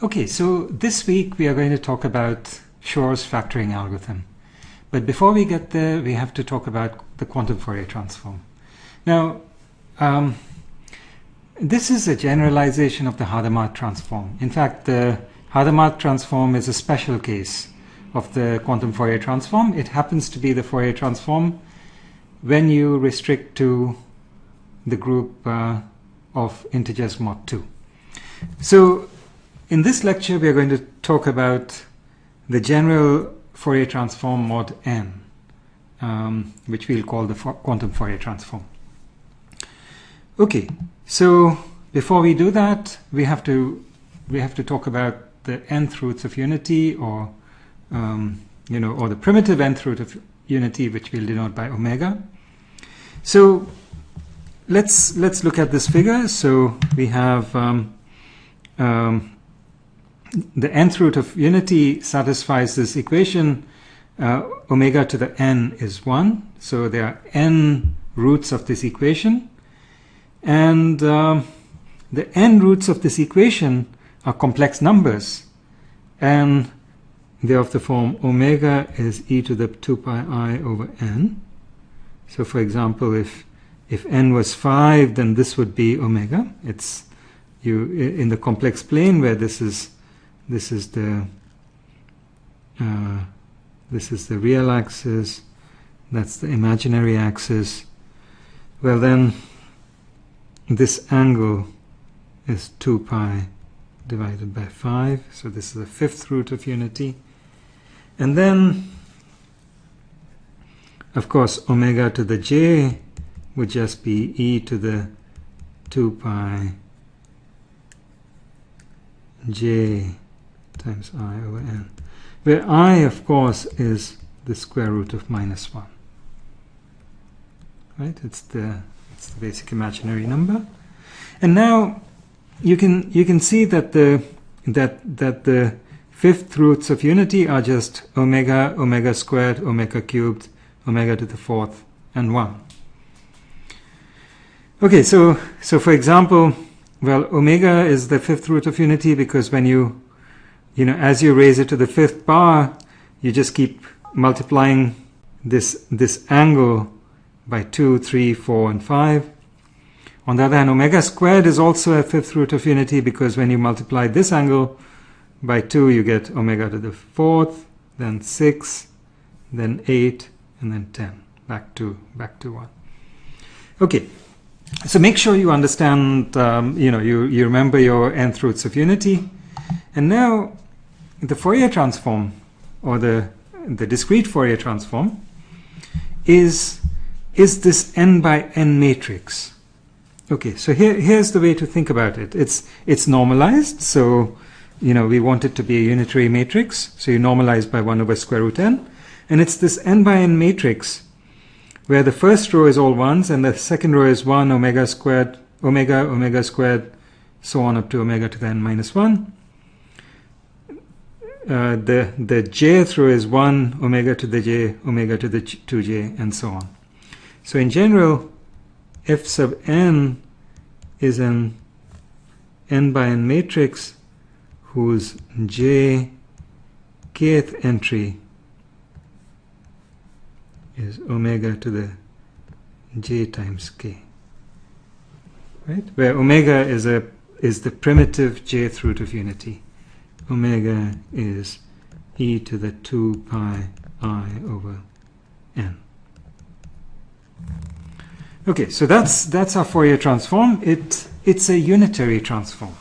Okay, so this week we are going to talk about Shor's factoring algorithm. But before we get there, we have to talk about the quantum Fourier transform. Now, this is a generalization of the Hadamard transform. In fact, the Hadamard transform is a special case of the quantum Fourier transform. It happens to be the Fourier transform when you restrict to the group of integers mod 2. So in this lecture, we are going to talk about the general Fourier transform mod n, which we'll call the quantum Fourier transform. Okay, so before we do that, we have to talk about the nth roots of unity, or or the primitive nth root of unity, which we'll denote by omega. So let's look at this figure. So we have the nth root of unity satisfies this equation. Omega to the n is 1. So there are n roots of this equation. And the n roots of this equation are complex numbers. And they're of the form omega is e to the 2 pi I over n. So for example, if n was 5, then this would be omega. It's in the complex plane where this is the real axis, that's the imaginary axis. Well, then this angle is 2 pi divided by 5, so this is the fifth root of unity. And then, of course, omega to the j would just be e to the 2 pi j times I over n, where I, of course, is the square root of minus 1. Right? It's the basic imaginary number. And now you can see that the fifth roots of unity are just omega, omega squared, omega cubed, omega to the fourth, and 1. Okay, so for example, well, omega is the fifth root of unity because when as you raise it to the fifth power, you just keep multiplying this angle by 2, 3, 4, and 5. On the other hand, omega squared is also a fifth root of unity because when you multiply this angle by 2, you get omega to the fourth, then 6, then 8, and then 10, back to 1. Okay, so make sure you understand, you remember your nth roots of unity. And now the Fourier transform, or the discrete Fourier transform, is this n by n matrix. Okay, so here's the way to think about it. It's normalized, so we want it to be a unitary matrix, so you normalize by 1 over square root n, and it's this n by n matrix where the first row is all 1s and the second row is 1, omega squared, omega squared, so on up to omega to the n minus 1. The jth row is 1, omega to the j, omega to the 2j, and so on. So in general, f sub n is an n by n matrix whose j kth entry is omega to the j times k, right? Where omega is the primitive jth root of unity. Omega is e to the 2 pi I over n. Okay, so that's our Fourier transform. It's a unitary transform.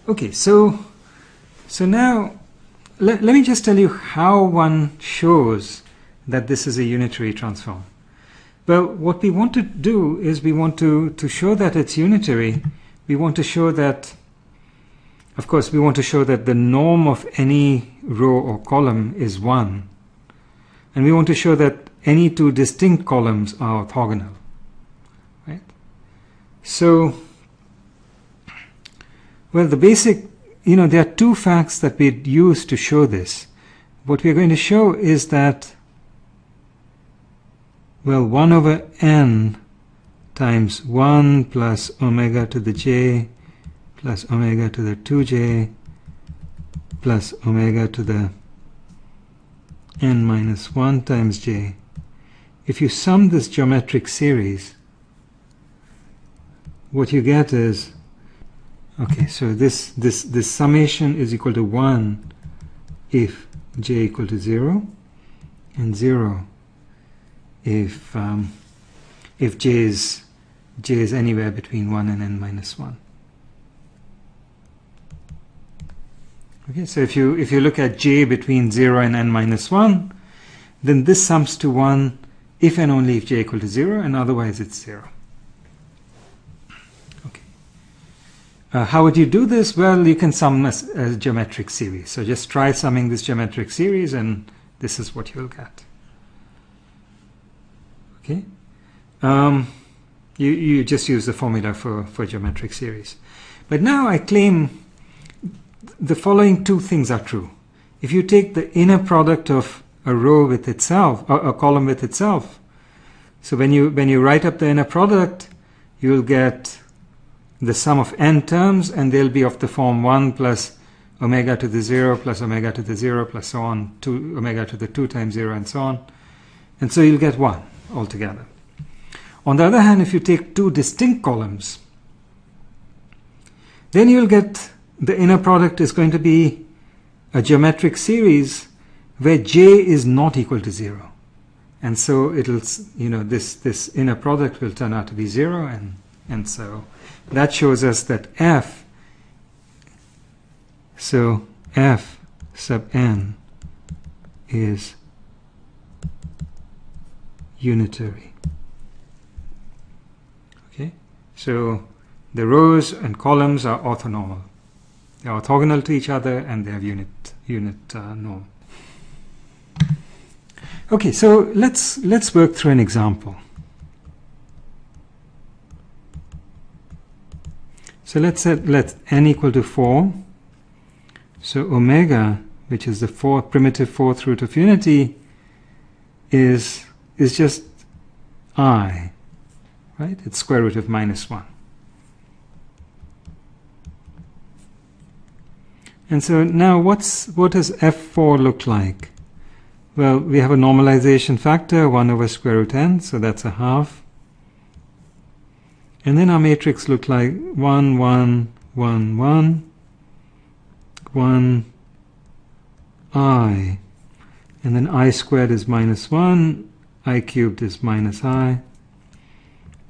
Okay, so now let me just tell you how one shows that this is a unitary transform. Well, what we want to do is we want to show that it's unitary. We want to show that, of course, we want to show that the norm of any row or column is 1. And we want to show that any two distinct columns are orthogonal. Right? So, well, the basic, there are two facts that we use to show this. What we're going to show is that, well, 1 over n times 1 plus omega to the j plus omega to the 2j plus omega to the n minus 1 times j. If you sum this geometric series, what you get is, okay, so this summation is equal to 1 if j equal to 0, and 0 if j is anywhere between 1 and n minus 1. Okay, so if you look at j between 0 and n minus 1, then this sums to 1 if and only if j equal to 0, and otherwise it's 0. Okay. How would you do this? Well, you can sum a geometric series. So just try summing this geometric series, and this is what you'll get. Okay. You just use the formula for geometric series. But now I claim the following two things are true. If you take the inner product of a row with itself, or a column with itself, so when you write up the inner product, you'll get the sum of n terms, and they'll be of the form 1 plus omega to the 0 plus omega to the 0 plus so on, 2 omega to the 2 times 0 and so on. And so you'll get 1 altogether. On the other hand, if you take two distinct columns, then you'll get the inner product is going to be a geometric series where j is not equal to 0. And so it'll, this inner product will turn out to be 0, and so that shows us that f sub n is unitary. Okay, so the rows and columns are orthonormal. They are orthogonal to each other, and they have unit norm. Okay, so let's work through an example. So let n equal to 4. So omega, which is the primitive fourth root of unity, is just I, right? It's square root of minus 1. And so now what does f4 look like? Well, we have a normalization factor, 1 over square root n, so that's a half. And then our matrix look like 1, 1, 1, 1, 1, I. And then I squared is minus 1, I cubed is minus I.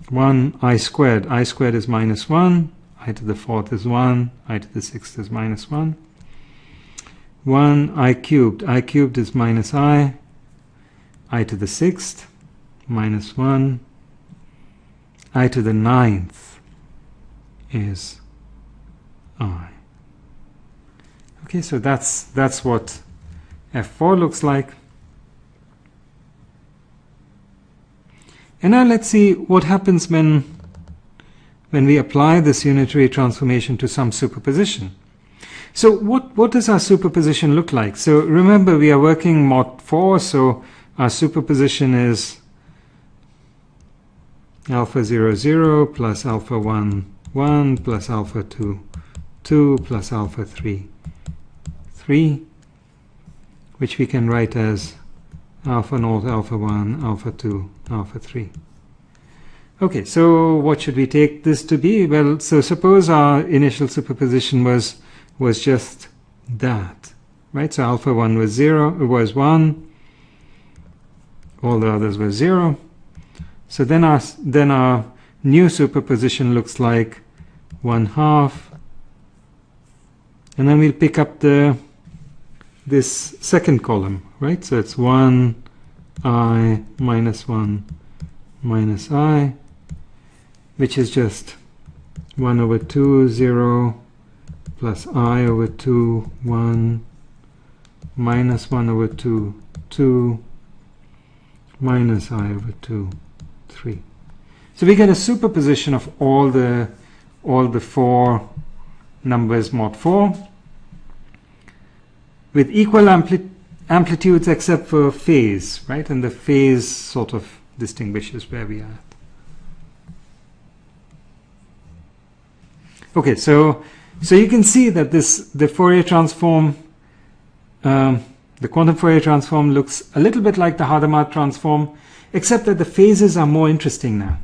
1, I squared is minus 1, I to the fourth is 1, I to the sixth is minus 1. 1 I cubed is minus I to the sixth, minus 1, I to the ninth is I. Okay, so that's what f4 looks like. And now let's see what happens when we apply this unitary transformation to some superposition. So what does our superposition look like? So remember, we are working mod 4, so our superposition is alpha 0, 0 plus alpha 1, 1 plus alpha 2, 2 plus alpha 3, 3, which we can write as alpha naught, alpha 1, alpha 2, alpha 3. Okay, so what should we take this to be? Well, so suppose our initial superposition was just that, right? So alpha 1 was 0, it was 1, all the others were 0. So then our new superposition looks like 1/2, and then we'll pick up this second column, right? So it's 1 I minus 1 minus I, which is just 1 over 2, 0, plus I over 2, 1, minus 1 over 2, 2, minus I over 2, 3. So we get a superposition of all the 4 numbers mod 4 with equal amplitudes except for phase, right? And the phase sort of distinguishes where we are at. Okay, so So you can see that the Fourier transform, the quantum Fourier transform looks a little bit like the Hadamard transform, except that the phases are more interesting now.